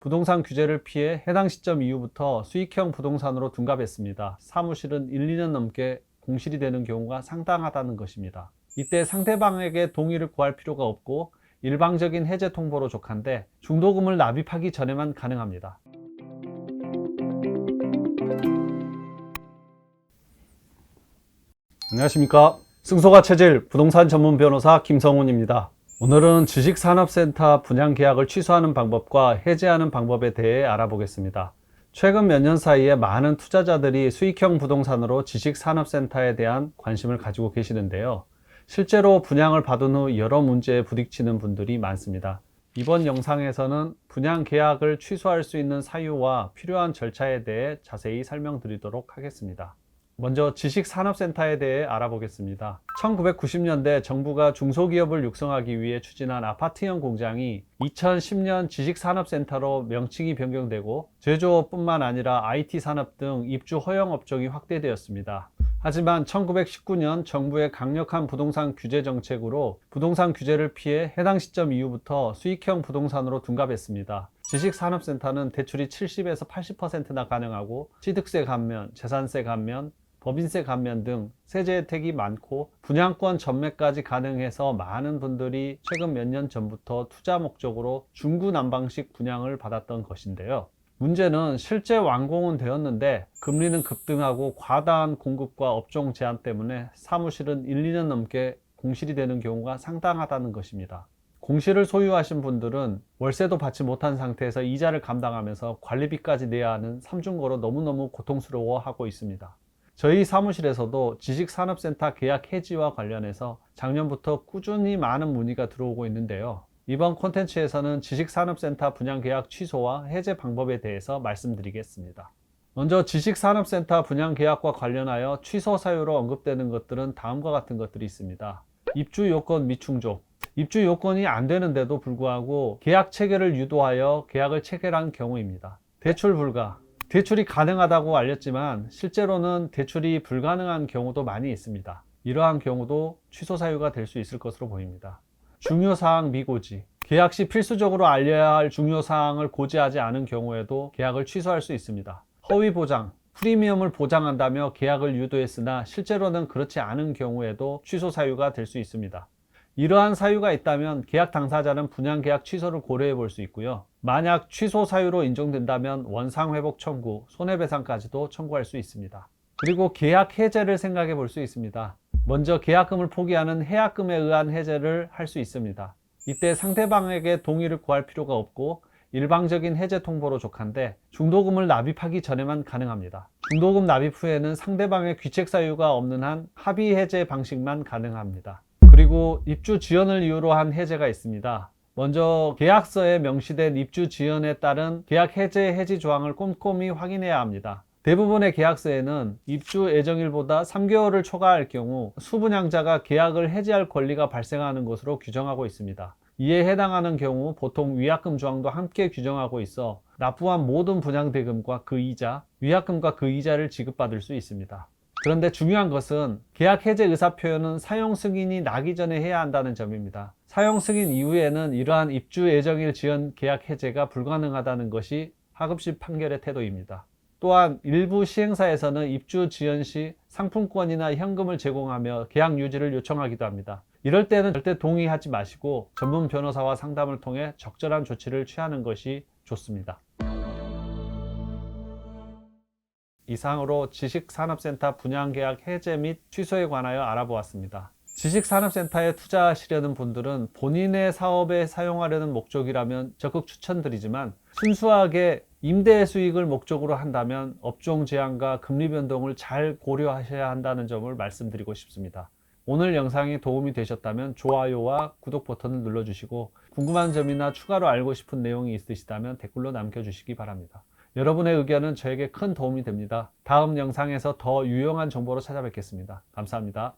부동산 규제를 피해 해당 시점 이후부터 수익형 부동산으로 둔갑했습니다. 사무실은 1, 2년 넘게 공실이 되는 경우가 상당하다는 것입니다. 이때 상대방에게 동의를 구할 필요가 없고 일방적인 해제 통보로 족한데 중도금을 납입하기 전에만 가능합니다. 안녕하십니까. 승소가 체질 부동산 전문 변호사 김성훈입니다. 오늘은 주식산업센터 분양계약을 취소하는 방법과 해제하는 방법에 대해 알아보겠습니다. 최근 몇 년 사이에 많은 투자자들이 수익형 부동산으로 주식산업센터에 대한 관심을 가지고 계시는데요. 실제로 분양을 받은 후 여러 문제에 부딪히는 분들이 많습니다. 이번 영상에서는 분양계약을 취소할 수 있는 사유와 필요한 절차에 대해 자세히 설명드리도록 하겠습니다. 먼저 지식산업센터에 대해 알아보겠습니다. 1990년대 정부가 중소기업을 육성하기 위해 추진한 아파트형 공장이 2010년 지식산업센터로 명칭이 변경되고 제조업뿐만 아니라 IT 산업 등 입주 허용 업종이 확대되었습니다. 하지만 1919년 정부의 강력한 부동산 규제 정책으로 부동산 규제를 피해 해당 시점 이후부터 수익형 부동산으로 둔갑했습니다. 지식산업센터는 대출이 70에서 80%나 가능하고 취득세 감면, 재산세 감면, 법인세 감면 등 세제 혜택이 많고 분양권 전매까지 가능해서 많은 분들이 최근 몇 년 전부터 투자 목적으로 중구난방식 분양을 받았던 것인데요. 문제는 실제 완공은 되었는데 금리는 급등하고 과다한 공급과 업종 제한 때문에 사무실은 1, 2년 넘게 공실이 되는 경우가 상당하다는 것입니다. 공실을 소유하신 분들은 월세도 받지 못한 상태에서 이자를 감당하면서 관리비까지 내야 하는 삼중고로 너무너무 고통스러워하고 있습니다. 저희 사무실에서도 지식산업센터 계약 해지와 관련해서 작년부터 꾸준히 많은 문의가 들어오고 있는데요. 이번 콘텐츠에서는 지식산업센터 분양계약 취소와 해제 방법에 대해서 말씀드리겠습니다. 먼저 지식산업센터 분양계약과 관련하여 취소 사유로 언급되는 것들은 다음과 같은 것들이 있습니다. 입주 요건 미충족, 입주 요건이 안 되는데도 불구하고 계약 체결을 유도하여 계약을 체결한 경우입니다. 대출 불가, 대출이 가능하다고 알렸지만 실제로는 대출이 불가능한 경우도 많이 있습니다. 이러한 경우도 취소 사유가 될 수 있을 것으로 보입니다. 중요사항 미고지, 계약 시 필수적으로 알려야 할 중요사항을 고지하지 않은 경우에도 계약을 취소할 수 있습니다. 허위 보장, 프리미엄을 보장한다며 계약을 유도했으나 실제로는 그렇지 않은 경우에도 취소 사유가 될 수 있습니다. 이러한 사유가 있다면 계약 당사자는 분양계약 취소를 고려해 볼 수 있고요. 만약 취소 사유로 인정된다면 원상회복 청구, 손해배상까지도 청구할 수 있습니다. 그리고 계약 해제를 생각해 볼 수 있습니다. 먼저 계약금을 포기하는 해약금에 의한 해제를 할 수 있습니다. 이때 상대방에게 동의를 구할 필요가 없고 일방적인 해제 통보로 족한데 중도금을 납입하기 전에만 가능합니다. 중도금 납입 후에는 상대방의 귀책 사유가 없는 한 합의 해제 방식만 가능합니다. 그리고 입주 지연을 이유로 한 해제가 있습니다. 먼저 계약서에 명시된 입주 지연에 따른 계약 해지 조항을 꼼꼼히 확인해야 합니다. 대부분의 계약서에는 입주 예정일보다 3개월을 초과할 경우 수분양자가 계약을 해지할 권리가 발생하는 것으로 규정하고 있습니다. 이에 해당하는 경우 보통 위약금 조항도 함께 규정하고 있어 납부한 모든 분양대금과 그 이자, 위약금과 그 이자를 지급받을 수 있습니다. 그런데 중요한 것은 계약 해제 의사표현은 사용 승인이 나기 전에 해야 한다는 점입니다. 사용 승인 이후에는 이러한 입주 예정일 지연 계약 해제가 불가능하다는 것이 하급심 판결의 태도입니다. 또한 일부 시행사에서는 입주 지연 시 상품권이나 현금을 제공하며 계약 유지를 요청하기도 합니다. 이럴 때는 절대 동의하지 마시고 전문 변호사와 상담을 통해 적절한 조치를 취하는 것이 좋습니다. 이상으로 지식산업센터 분양계약 해제 및 취소에 관하여 알아보았습니다. 지식산업센터에 투자하시려는 분들은 본인의 사업에 사용하려는 목적이라면 적극 추천드리지만 순수하게 임대 수익을 목적으로 한다면 업종 제한과 금리 변동을 잘 고려하셔야 한다는 점을 말씀드리고 싶습니다. 오늘 영상이 도움이 되셨다면 좋아요와 구독 버튼을 눌러주시고 궁금한 점이나 추가로 알고 싶은 내용이 있으시다면 댓글로 남겨주시기 바랍니다. 여러분의 의견은 저에게 큰 도움이 됩니다. 다음 영상에서 더 유용한 정보로 찾아뵙겠습니다. 감사합니다.